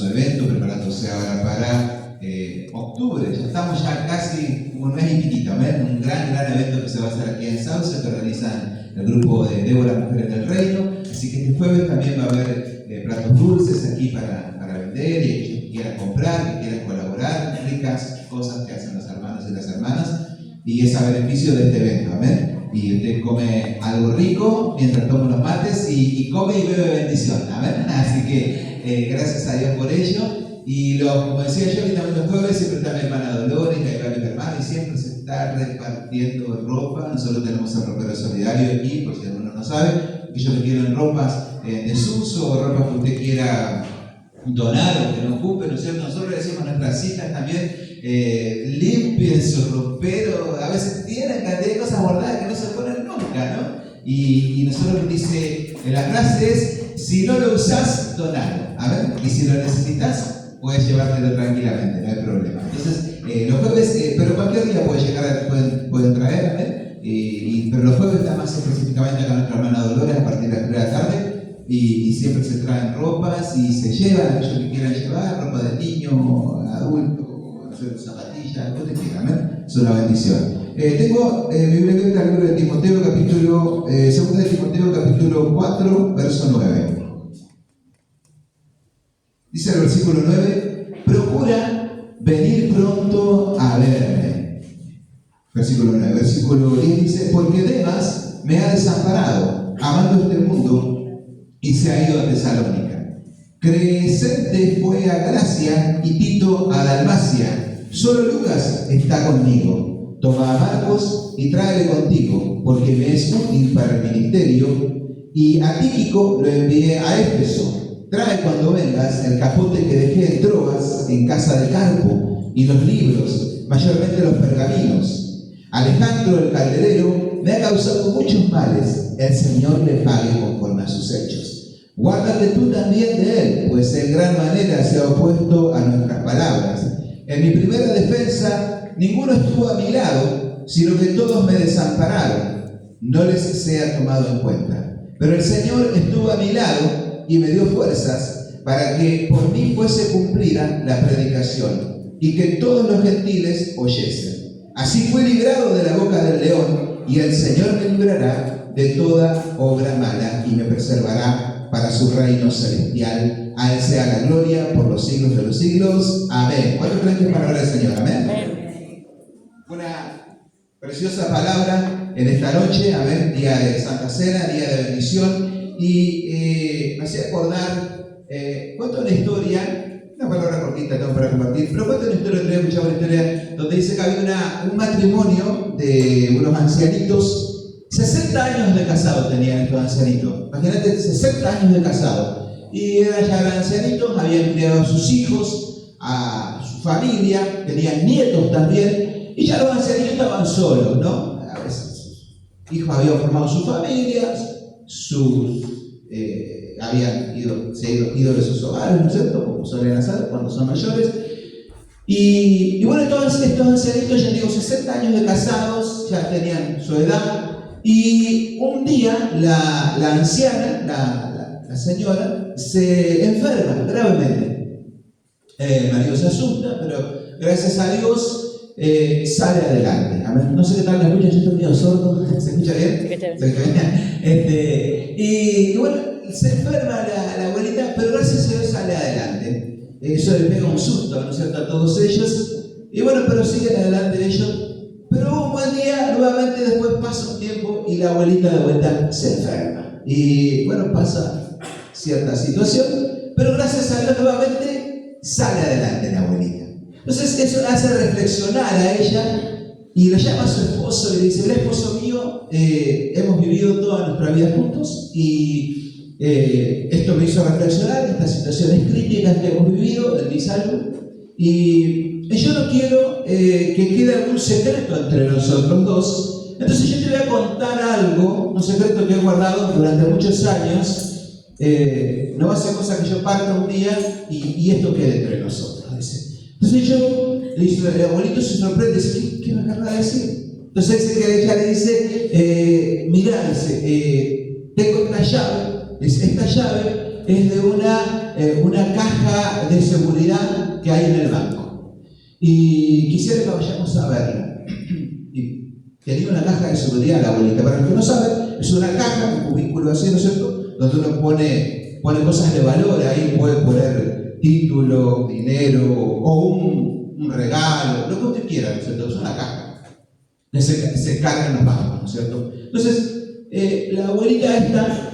su evento, preparándose ahora para octubre. Ya estamos casi un mes y piquito, un gran evento que se va a hacer aquí en Sauce, que organizan el grupo de Débora Mujeres del Reino. Así que este jueves también va a haber platos dulces aquí para vender, y aquellos que quieran comprar, que quieran colaborar, ricas cosas que hacen los hermanos y las hermanas, y es a beneficio de este evento, amén. Y usted come algo rico mientras toma los mates y come y bebe bendición, amén. Así que gracias a Dios por ello. Y como decía yo, y también los jueves siempre está mi hermana Dolores, que hay mi hermana, y siempre se está repartiendo ropa. Nosotros tenemos el ropero solidario aquí, por si alguno no sabe, aquellos que quieren ropas en desuso o ropas que usted quiera donar o que no ocupe, ¿no es cierto? Nosotros le decimos a nuestras hijas también, limpien su ropero. A veces tienen cantidad de cosas guardadas que no se ponen nunca, ¿no? Y nosotros dice, la frase es, si no lo usás, donalo, ¿amén? Y si lo necesitas, puedes llevártelo tranquilamente, no hay problema. Entonces, los jueves, pero cualquier día pueden traer, ¿amén? Pero los jueves está más específicamente con nuestra hermana Dolores a partir de las 3 de la tarde. Y siempre se traen ropas y se llevan aquellos que quieran llevar, ropa de niño, adulto, no sé, zapatillas, lo que quieran, ¿eh? Es una bendición. Tengo mi Biblia abierta al libro de Timoteo, capítulo 2 de Timoteo, capítulo 4, verso 9. Dice el versículo 9, procura venir pronto a verme. Versículo 9. Versículo 10 dice, porque Demas me ha desamparado, amando este mundo, y se ha ido a Tesalónica. Crescente fue a Galacia y Tito a Dalmacia. Solo Lucas está conmigo. Toma a Marcos y tráele contigo, porque me es útil para el ministerio. Y a Tíquico lo envié a Éfeso. Trae cuando vengas el capote que dejé en Troas, en casa de Carpo, y los libros, mayormente los pergaminos. Alejandro el calderero me ha causado muchos males. El Señor le pague conforme a sus hechos. Guárdate tú también de él, pues en gran manera se ha opuesto a nuestras palabras. En mi primera defensa, ninguno estuvo a mi lado, sino que todos me desampararon. No les sea tomado en cuenta. Pero el Señor estuvo a mi lado y me dio fuerzas para que por mí fuese cumplida la predicación y que todos los gentiles oyesen. Así fue librado de la boca del león, y el Señor me librará de toda obra mala y me preservará para su reino celestial. A él sea la gloria por los siglos de los siglos. Amén. ¿Cuántos creen que es palabra del Señor? Amén. Amén. Una preciosa palabra en esta noche, amén, día de Santa Cena, día de bendición. Y me hacía acordar, cuento una historia, una palabra cortita tengo para compartir, pero cuento una historia, escuchaba una historia donde dice que había un matrimonio de unos ancianitos. 60 años de casado tenían estos ancianitos. Imagínate, 60 años de casado. Y eran ya ancianitos, habían criado a sus hijos, a su familia, tenían nietos también, y ya los ancianitos estaban solos, ¿no? A veces sus hijos habían formado sus familias, habían ido de sus hogares, ¿no es cierto? Como suelen hacer cuando son mayores. Y bueno, todos estos ancianitos, ya digo, 60 años de casados, ya tenían su edad. Y un día la anciana, la señora, se enferma gravemente. El marido se asusta, pero gracias a Dios sale adelante. Amén. No sé qué tal la escuchan, yo estoy medio sordo. ¿Se escucha bien? Y bueno, se enferma la abuelita, pero gracias a Dios sale adelante. Eso le pega un susto, ¿no es cierto?, a todos ellos. Y bueno, pero siguen adelante ellos. Pero un buen día, nuevamente después pasa un tiempo y la abuelita de vuelta se enferma. Y bueno, pasa cierta situación, pero gracias a Dios nuevamente sale adelante la abuelita. Entonces eso la hace reflexionar a ella y le llama a su esposo y le dice, el esposo mío, hemos vivido toda nuestra vida juntos y esto me hizo reflexionar, estas situaciones críticas que hemos vivido en mi salud. Y yo no quiero que quede algún secreto entre nosotros dos. Entonces yo te voy a contar algo, un secreto que he guardado durante muchos años. No va a ser cosa que yo parta un día y esto quede entre nosotros. Dice. Entonces el abuelito se sorprende, dice, ¿qué me acaba de decir? Entonces ella le dice, mirá, dice, tengo esta llave, dice, esta llave es de una caja de seguridad que hay en el banco. Y quisiera que vayamos a verla. Y tenía una caja de seguridad la abuelita. Para los que no saben, es una caja, un cubículo así, ¿no es cierto?, donde uno pone cosas de valor. Ahí puede poner título, dinero o un regalo, lo que usted quiera, ¿no es cierto? Es una caja que se carga en los bancos, ¿no es cierto? Entonces, la abuelita esta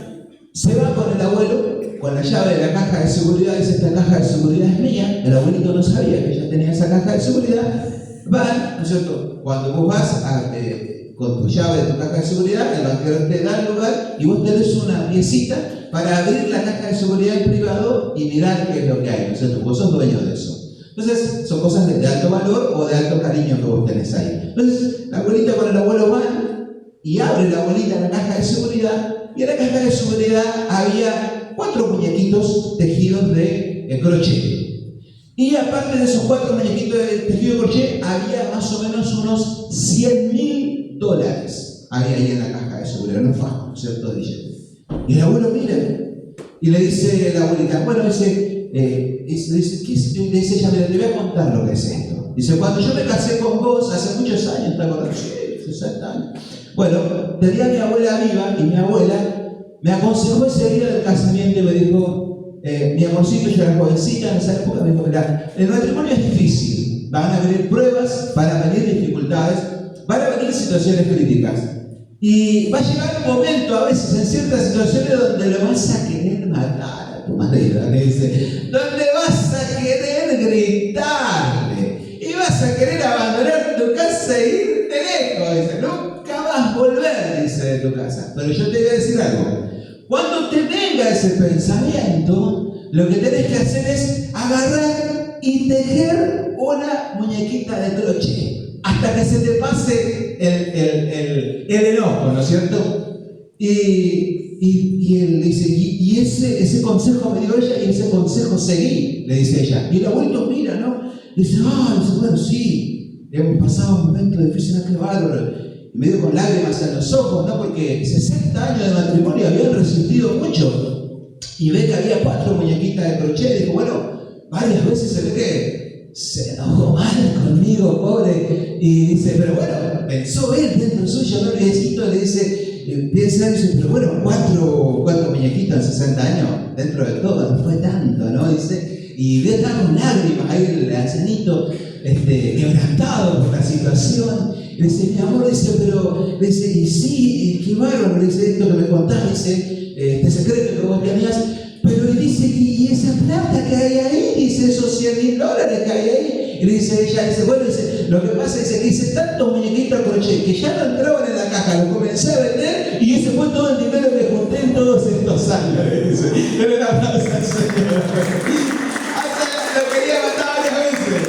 se va con el abuelo, con la llave de la caja de seguridad, dice: esta caja de seguridad es mía. El abuelito no sabía que ella tenía esa caja de seguridad. Van, ¿no es cierto? Cuando vos vas con tu llave de tu caja de seguridad, el banquero te da el lugar y vos tenés una piecita para abrir la caja de seguridad en privado y mirar qué es lo que hay, ¿no es cierto? Vos sos dueño de eso. Entonces, son cosas de alto valor o de alto cariño que vos tenés ahí. Entonces, la abuelita con el abuelo van y abre la abuelita la caja de seguridad, y en la caja de seguridad había 4 muñequitos tejidos de crochet. Y aparte de esos 4 muñequitos de tejido de crochet, había más o menos unos $100,000. Había ahí en la caja de seguridad, no fajos, ¿no es cierto? Y el abuelo mira y le dice la abuelita, bueno, dice ella, mira, te voy a contar lo que es esto. Dice: cuando yo me casé con vos, hace muchos años, ¿te acordás? 60 años. Bueno, tenía mi abuela viva y mi abuela me aconsejó ese día del casamiento y me dijo: mi amorcito, yo era jovencita en esa época, me dijo: mira, el matrimonio es difícil, van a venir pruebas, van a venir dificultades, van a venir situaciones críticas. Y va a llegar un momento, a veces, en ciertas situaciones, donde lo vas a querer matar a tu marido, que dice, donde vas a querer gritarle y vas a querer abandonar tu casa e irte lejos, dice, nunca más volver, dice, de tu casa. Pero yo te voy a decir algo: cuando te venga ese pensamiento, lo que tenés que hacer es agarrar y tejer una muñequita de crochet hasta que se te pase el enojo, ¿no es cierto? Y él dice, y ese consejo me dio ella y ese consejo seguí, le dice ella. Y el abuelo mira, ¿no? Dice: dice, bueno, sí, hemos pasado un momento difícil, qué bárbaro. Y medio con lágrimas en los ojos, ¿no? Porque 60 años de matrimonio habían resistido mucho. Y ve que había 4 muñequitas de crochet. Y dijo: bueno, varias veces se ve que se enojó mal conmigo, pobre. Y dice: pero bueno, pensó él dentro suyo, ¿no? Le dice, piensa, dice: pero bueno, 4 muñequitas en 60 años, dentro de todo, no fue tanto, ¿no? Dice, y ve tan con lágrimas ahí el ancianito, quebrantado por la situación. Le dice: mi amor, dice, pero, le dice, y sí, qué bárbaro, le dice, esto que me contás, dice, este secreto que vos tenías, pero le dice, y esa plata que hay ahí, dice, esos $100,000 que hay ahí. Y le dice ella, dice, bueno, dice, lo que pasa es que hice tantos muñequitos a crochet que ya no entraban en la caja, lo comencé a vender y ese fue todo el dinero que junté en todos estos años. Le dice, pero la aplauso al Señor. Lo quería matar varias veces.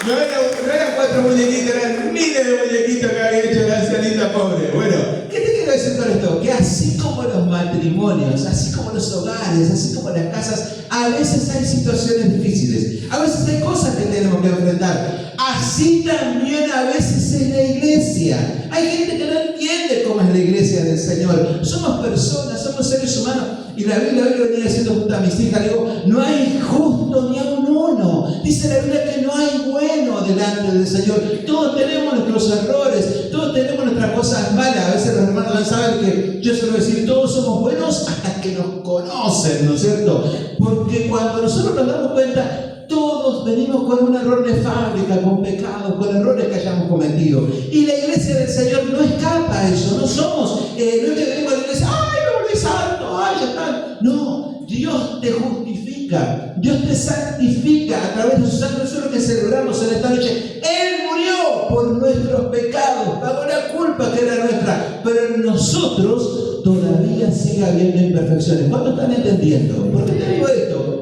No eran 4 muñequitos, eran miles de muñequitos que había hecho la ancianita pobre. Bueno, ¿qué te quiero decir con esto? Que así como los matrimonios, así como los hogares, así como las casas, a veces hay situaciones difíciles, a veces hay cosas que tenemos que enfrentar. Así también a veces es la iglesia. Hay gente que no entiende cómo es la iglesia del Señor. Somos personas, somos seres humanos. Y la Biblia venía diciendo junto a mis hijas, digo, no hay justo ni a un uno. Dice la Biblia que no hay bueno delante del Señor. Todos tenemos nuestros errores, todos tenemos nuestras cosas malas. A veces los hermanos no saben que yo suelo decir, todos somos buenos hasta que nos conocen, ¿no es cierto? Porque cuando nosotros nos damos cuenta, todos venimos con un error de fábrica, con pecados, con errores que hayamos cometido. Y la iglesia del Señor no escapa a eso. No somos, no es que venimos a la iglesia, ¡ay, me volví santo! ¡Ay, ya está! No, Dios te justifica, Dios te santifica a través de su sangre. Eso es lo que celebramos en esta noche. Él murió por nuestros pecados, pagó la culpa que era nuestra, pero en nosotros todavía sigue habiendo imperfecciones. ¿Cuánto están entendiendo? ¿Por qué te digo esto?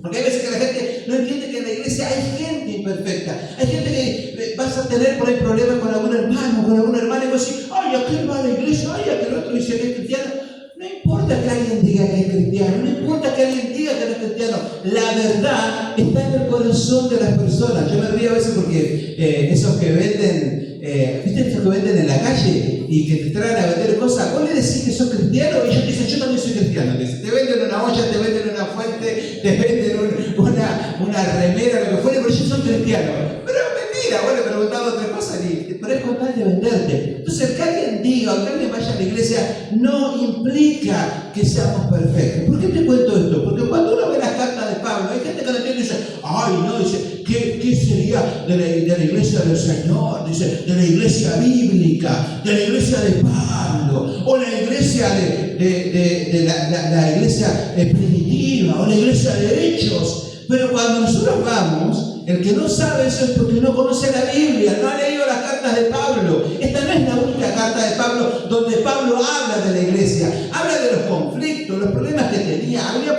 Porque hay veces que la gente no entiende que en la iglesia hay gente imperfecta. Hay gente que vas a tener por ahí problemas con algún hermano, con alguna hermana, y vos decís, ay, aquel va a la iglesia, ay, aquel otro dice que es cristiano. No importa que alguien diga que es cristiano, no importa que alguien diga que no es cristiano. La verdad está en el corazón de las personas. Yo me río a veces porque esos que venden, ¿viste esos que venden en la calle y que te traen a vender cosas? Vos le decís que sos cristiano y ellos te dicen, yo también soy cristiano. Te venden una olla, te venden una fuente, te venden una remera, lo que fuera, pero ellos son cristianos. Pero mentira, vos le preguntás otra cosa pero es con tal de venderte. Entonces, que alguien diga o que alguien vaya a la iglesia no implica que seamos perfectos. ¿Por qué te cuento esto? Porque cuando uno ve las cartas de Pablo, hay gente que no entiende y dice, ay, no, dice, ¿qué sería de la iglesia del Señor? Dice, de la iglesia bíblica, de la iglesia de Pablo, o la iglesia de la iglesia primitiva, o la iglesia de Hechos. Pero cuando nosotros vamos, el que no sabe eso es porque no conoce la Biblia, no ha leído las cartas de Pablo. Esta no es la única carta de Pablo donde Pablo habla de la iglesia, habla de los conflictos, los problemas que tenía, había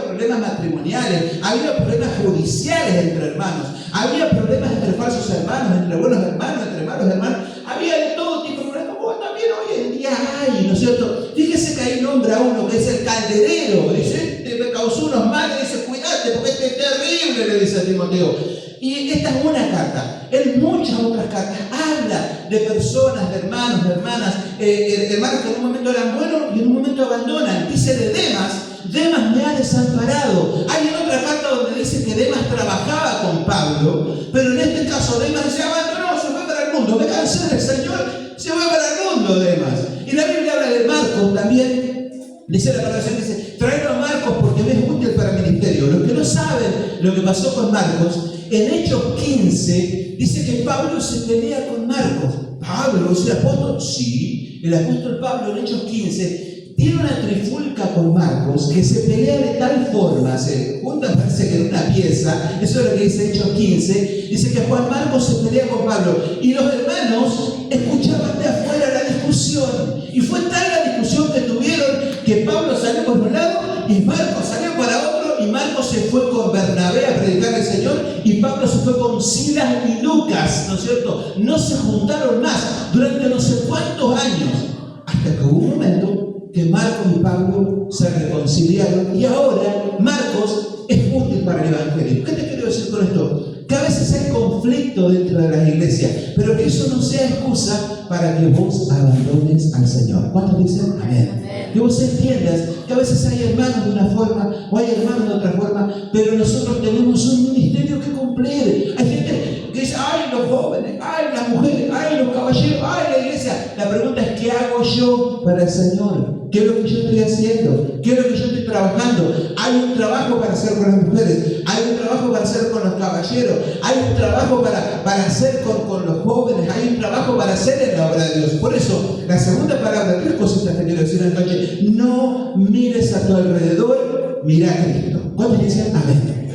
problemas matrimoniales, había problemas judiciales entre hermanos, había problemas entre falsos hermanos, entre buenos hermanos, entre malos hermanos, había de todo tipo de problemas, como también hoy en día hay, ¿no es cierto? Fíjese que ahí nombra uno que es el calderero, dice, me causó unos males, dice, cuídate porque este es terrible, le dice a Timoteo. Y esta es una carta. En muchas otras cartas habla de personas, de hermanos, de hermanas, hermanos que en un momento eran buenos y en un momento abandonan. Dice de Demas me ha desamparado. Hay en otra carta donde dice que Demas trabajaba con Pablo, pero en este caso Demas se abandonó, se fue para el mundo. Me cansé del Señor, se fue para el mundo Demas. Y la Biblia habla de Marcos también. Dice la palabra, dice, traedlo a Marcos porque me es útil para el ministerio. Los que no saben lo que pasó con Marcos, en Hechos 15 dice que Pablo se pelea con Marcos. ¿Pablo es el apóstol? Sí, el apóstol Pablo en Hechos 15 tiene una trifulca con Marcos que se pelea de tal forma, se juntan, parece que en una pieza, eso es lo que dice Hechos 15, dice que Juan Marcos se pelea con Pablo y los hermanos escuchaban de afuera la discusión y fue tal la discusión que tuvieron que Pablo salió por un lado y Marcos salió para otro y Marcos se fue con Bernabé a predicar al Señor y Pablo se fue con Silas y Lucas, ¿no es cierto? No se juntaron más durante no sé cuántos años hasta que hubo un momento que Marcos y Pablo se reconciliaron y ahora Marcos es útil para el Evangelio. ¿Qué te quiero decir con esto? Que a veces hay conflicto dentro de las iglesias, pero que eso no sea excusa para que vos abandones al Señor. ¿Cuántos dicen? Amén. Que vos entiendas que a veces hay hermanos de una forma o hay hermanos de otra forma, pero nosotros tenemos un ministerio que cumplir. Hay gente que dice, ay, los jóvenes, ay, las mujeres, ay, los caballeros, ay, la iglesia. La pregunta es, ¿qué hago yo para el Señor? ¿Qué es lo que yo estoy haciendo? ¿Qué es lo que yo estoy trabajando? Hay un trabajo para hacer con las mujeres, hay un trabajo para hacer con los caballeros, hay un trabajo para hacer con los jóvenes, hay un trabajo para hacer en la obra de Dios. Por eso, la segunda palabra, tres cositas que quiero decir esta noche: no mires a tu alrededor, mira a Cristo. ¿Cuántos dicen amén?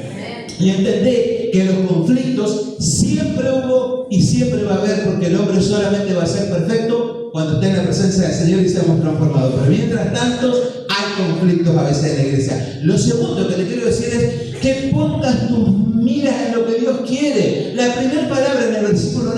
Y entendé que los conflictos siempre hubo y siempre va a haber, porque el hombre solamente va a ser perfecto cuando esté en la presencia del Señor y seamos transformados. Pero mientras tanto, hay conflictos a veces en la iglesia. Lo segundo que le quiero decir es que pongas tus miras en lo que Dios quiere. La primera palabra en el versículo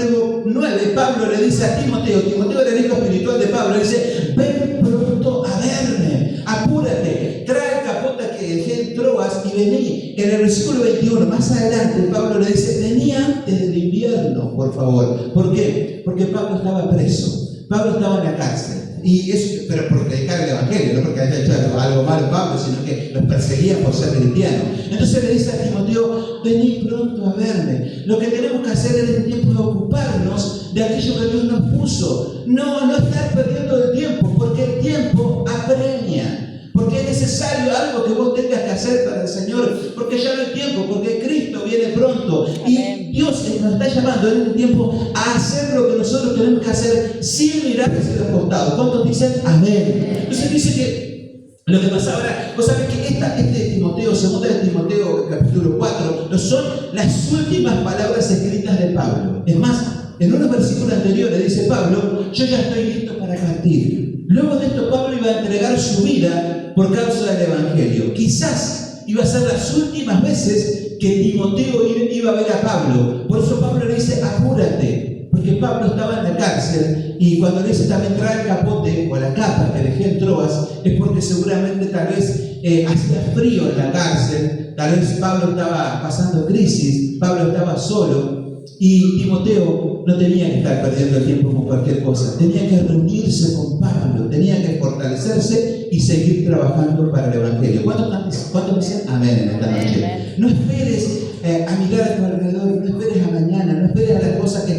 9, Pablo le dice a Timoteo era el hijo espiritual de Pablo, le dice, ven pronto a verme, apúrate, trae el capote que dejé en Troas y vení. En el versículo 21, más adelante, Pablo le dice, vení antes del invierno, por favor. ¿Por qué? Porque Pablo estaba preso. Pablo estaba en la cárcel, y eso, pero por predicar el Evangelio, no porque haya hecho algo malo Pablo, sino que los perseguían por ser cristianos. Entonces le dice a Timoteo, vení pronto a verme. Lo que tenemos que hacer en el tiempo es ocuparnos de aquello que Dios nos puso. No estar perdiendo el tiempo, porque el tiempo apremia. Porque es necesario algo que vos tengas que hacer para el Señor, porque ya no hay tiempo, porque Cristo viene pronto. Y Dios nos está llamando en este tiempo a hacer lo que nosotros tenemos que hacer sin mirar hacia los costados. ¿Cuántos dicen amén? Entonces dice que lo que pasa ahora, vos sabés que este Timoteo, 2 de Timoteo, capítulo 4, no son las últimas palabras escritas de Pablo. Es más, en unos versículos anteriores dice Pablo, yo ya estoy listo para partir. Luego de esto Pablo iba a entregar su vida por causa del Evangelio. Quizás iba a ser las últimas veces que Timoteo iba a ver a Pablo. Por eso Pablo le dice, apúrate, porque Pablo estaba en la cárcel, y cuando le dice también trae el capote o la capa que dejé en Troas, es porque seguramente tal vez hacía frío en la cárcel, tal vez Pablo estaba pasando crisis, Pablo estaba solo, y Timoteo no tenía que estar perdiendo el tiempo con cualquier cosa, tenía que reunirse con Pablo, tenía que fortalecerse y seguir trabajando para el Evangelio. ¿Cuántos dicen amén en esta noche? No esperes a mirar a tu alrededor, no esperes a mañana, no esperes a las cosas que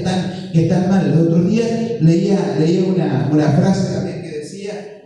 están mal. El otro día leía una frase también que decía,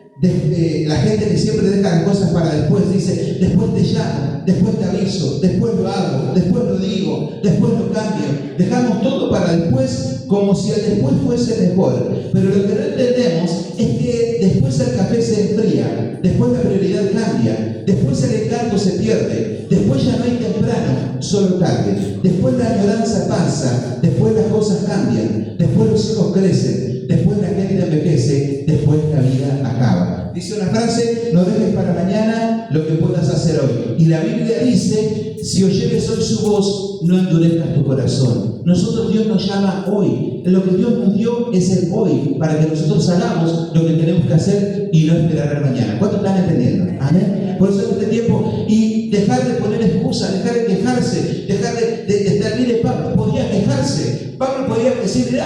la gente que siempre deja las cosas para después, dice, después te llamo, después te aviso, después lo hago, después lo digo, después lo cambio. Dejamos todo para después como si el después fuese mejor. Pero lo que no entendemos es que después el café se enfría, después la prioridad cambia, después el encanto se pierde, después ya no hay temprano, solo tarde, después la añoranza pasa, después las cosas cambian, después los hijos crecen, después la gente envejece, después la vida acaba. Dice una frase, no dejes para mañana lo que puedas hacer hoy. Y la Biblia dice, si oyeres hoy su voz, no endurezcas tu corazón. Nosotros, Dios nos llama hoy. Lo que Dios nos dio es el hoy, para que nosotros hagamos lo que tenemos que hacer y no esperar al mañana. ¿Cuántos están entendiendo? Amén. Por eso en este tiempo, y dejar de poner excusas, dejar de quejarse, dejar de estar. Mire, Pablo podía quejarse, Pablo podía decir,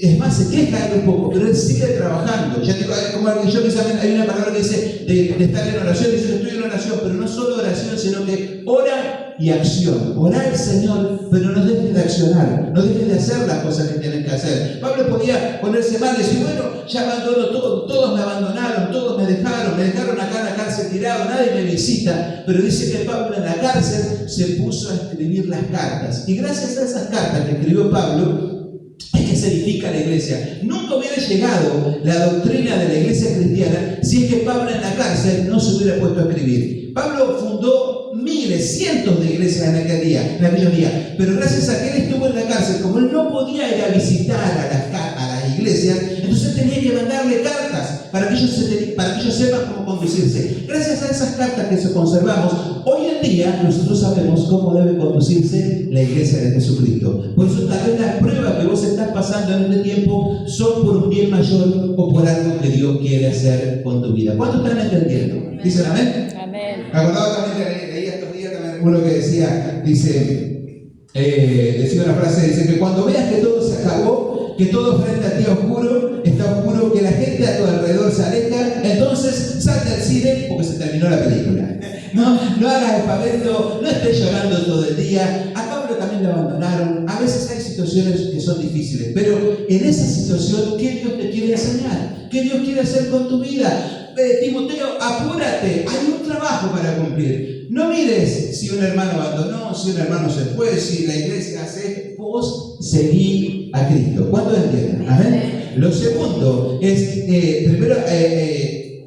es más, se queja él un poco, pero él sigue trabajando. Ya digo, como yo hay una palabra que dice de estar en oración, dice que estoy en oración, pero no solo oración, sino que ora y acción. Orar al Señor, pero no dejes de accionar, no dejes de hacer las cosas que tienen que hacer. Pablo podía ponerse mal y decir, bueno, ya abandono todo, todos me abandonaron, todos me dejaron acá en la cárcel tirado, nadie me visita. Pero dice que Pablo en la cárcel se puso a escribir las cartas. Y gracias a esas cartas que escribió Pablo, es que se edifica la iglesia. Nunca hubiera llegado la doctrina de la iglesia cristiana si es que Pablo en la cárcel no se hubiera puesto a escribir. Pablo fundó miles, cientos de iglesias en aquellos días, pero gracias a que él estuvo en la cárcel, como él no podía ir a visitar a las iglesias, entonces tenía que mandarle cartas para que ellos sepan cómo conducirse. Gracias a esas cartas que conservamos, hoy en día nosotros sabemos cómo debe conducirse la iglesia de Jesucristo. Por eso tal vez las pruebas que vos estás pasando en este tiempo son por un bien mayor o por algo que Dios quiere hacer con tu vida. ¿Cuántos están entendiendo? ¿Dicen amén? Amén. Me acordaba también que leía estos días también uno que decía una frase, dice que cuando veas que todo se acabó, que todo frente a ti está oscuro, que la gente a tu alrededor se aleja, entonces sal del cine porque se terminó la película. No hagas espavento, no estés llorando todo el día. A Pablo también lo abandonaron. A veces hay situaciones que son difíciles, pero en esa situación, ¿qué Dios te quiere enseñar? ¿Qué Dios quiere hacer con tu vida? Timoteo, apúrate, hay un trabajo para cumplir. No mires si un hermano abandonó, si un hermano se fue, si la iglesia hace, vos seguí a Cristo. ¿Cuántos entienden? Amén. Lo segundo es, primero,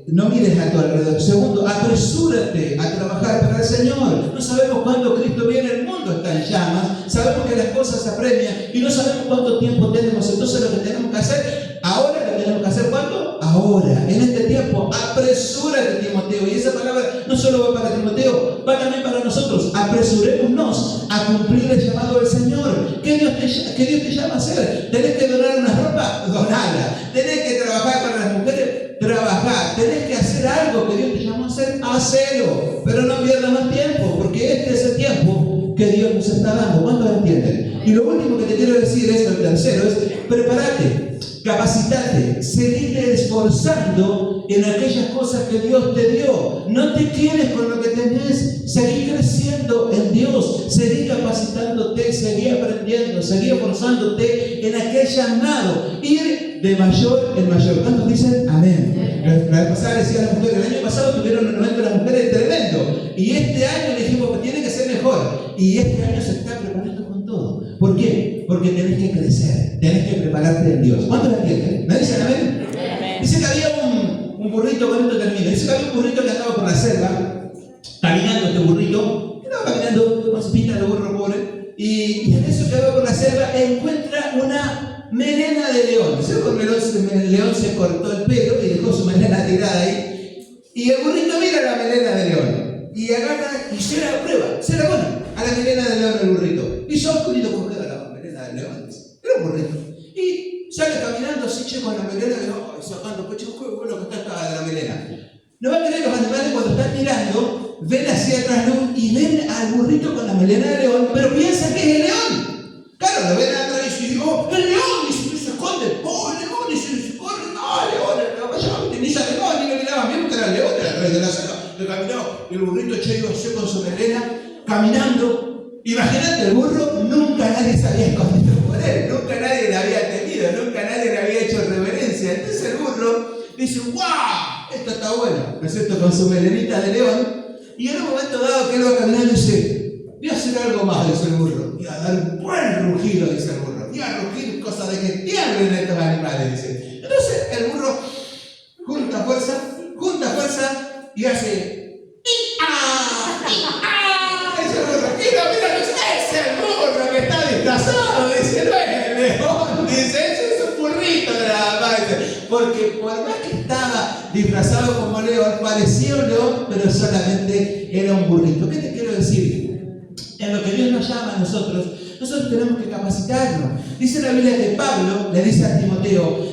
no mires a tu alrededor. Segundo, apresúrate a trabajar para el Señor. No sabemos cuándo Cristo viene, el mundo está en llamas, sabemos que las cosas se apremian y no sabemos cuánto tiempo tenemos. Entonces lo que tenemos que hacer, ahora lo tenemos que hacer, ¿cuándo? Ahora, en este tiempo, apresúrate, Timoteo. Y esa palabra no solo va para Timoteo, va también para nosotros. Apresurémonos a cumplir el llamado del Señor. ¿Qué Dios te llama a hacer? ¿Tenés que donar una ropa? Donala. ¿Tenés que trabajar para las mujeres? Trabajar. ¿Tenés que hacer algo que Dios te llamó a hacer? Hacelo. Pero no pierdas más tiempo, porque este es el tiempo que Dios nos está dando. ¿Cuántos entienden? Y lo último que te quiero decir es, el tercero, es prepárate. Capacitate, seguite esforzando en aquellas cosas que Dios te dio. No te quedes con lo que tenés, seguí creciendo en Dios, seguí capacitándote, seguí aprendiendo, seguí esforzándote en aquel llamado. Ir de mayor en mayor. ¿Cuántos dicen amén? La vez pasada decía la mujer, el año pasado tuvieron un evento de las mujeres tremendo. Y este año le dijimos que tiene que ser mejor. Y este año se está preparando con todo. ¿Por qué? Porque tenés que crecer, tenés que prepararte en Dios. ¿Cuántos lo entienden? ¿Me dicen amén? Amén. Dice que había un burrito, con esto termino. Dice que había un burrito que andaba por la selva, caminando este burrito, andaba caminando con su pinta de burro pobre, y en eso que va por la selva encuentra una melena de león. ¿Sí? Porque el león se cortó el pelo y dejó su melena tirada ahí. Y el burrito mira la melena de león y agarra y se la prueba, se la pone a la melena de león el burrito. Y son curiosos con la melena de león. Era un burrito. Y sale caminando así, che, con la melena de león, sacando pecho, qué bueno que está de la melena. No va a creer, los animales cuando están mirando, ven hacia atrás y ven al burrito con la melena de león, pero piensan que es el león. Claro, lo ven atrás y dicen, oh, el león, y se esconde, oh, el león, y se corre, no, león, ni se león, ni lo miraban bien, porque era el león, era el rey de la selva, que caminaba, y el burrito Cheyo así con su melena, caminando. Imagínate, el burro, nunca nadie se había escondido por él, nunca nadie le había temido, nunca nadie le había hecho reverencia. Entonces el burro dice, ¡guau! Esto está bueno, ¿no es cierto? Con su melenita de león. Y en un momento dado que él va caminando dice, voy a hacer algo más, dice el burro. Voy a dar un buen rugido, dice el burro. Voy a rugir, cosa de que tiemblen estos animales, dice. Entonces el burro junta fuerza y hace ¡ah! Dice el burro, mira, es el burro que está disfrazado, dice, no es el león, dice, es un burrito de la madre. Porque por más que estaba disfrazado como león, parecía un león, pero solamente era un burrito. ¿Qué te quiero decir? En lo que Dios nos llama a nosotros tenemos que capacitarnos. Dice la Biblia que Pablo le dice a Timoteo,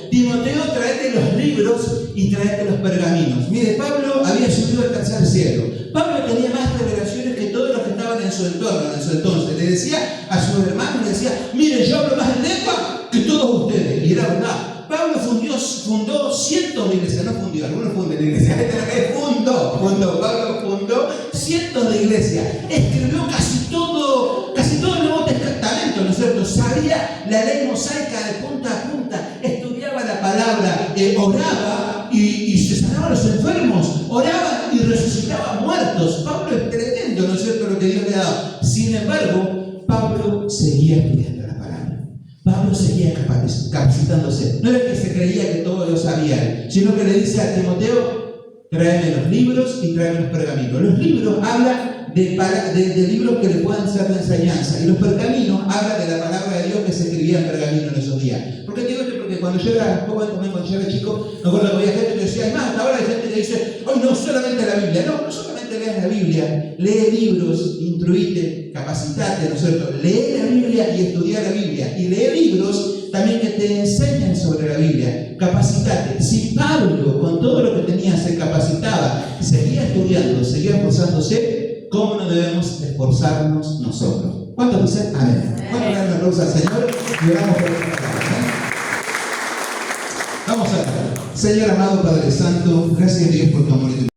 tráete los libros y tráete los pergaminos. Mire, Pablo había subido al tercer cielo. Pablo tenía más revelaciones que todos los que estaban en su entorno en su entonces. Le decía a sus hermanos, le decía, mire, yo hablo más en lengua que todos ustedes. Y era verdad. Pablo fundó cientos de iglesias, no fundió, algunos funden iglesias, Pablo fundó cientos de iglesias, escribió casi todo el Nuevo Testamento, ¿no es cierto? Sabía la ley mosaica de punta a punta, estudiaba la palabra, oraba y se sanaban los enfermos, oraba y resucitaba muertos. Pablo es tremendo, ¿no es cierto?, lo que Dios le ha dado. Sin embargo, Pablo seguía estudiando. Pablo seguía capacitándose. No era que se creía que todo lo sabía, sino que le dice a Timoteo, tráeme los libros y tráeme los pergaminos. Los libros hablan de libros que le puedan ser de enseñanza, y los pergaminos hablan de la palabra de Dios que se escribía en pergamino en esos días. ¿Por qué digo esto? Porque cuando yo era joven, cuando yo era chico, me acuerdo que había gente que decía, además, hasta ahora hay gente que dice, hoy no solamente la Biblia. No solamente leas la Biblia, lee libros, instruite, capacitate, ¿no es cierto? Lee la Biblia y estudia la Biblia. Y lee libros también que te enseñan sobre la Biblia. Capacitate. Si Pablo, con todo lo que tenía, se capacitaba, seguía estudiando, seguía esforzándose, ¿cómo no debemos esforzarnos nosotros? ¿Cuántos dicen amén? ¿Cuántos le dan una aplauso al Señor? Y oramos por esta palabra. Vamos a ver. Señor amado Padre Santo, gracias a Dios por tu amor y tu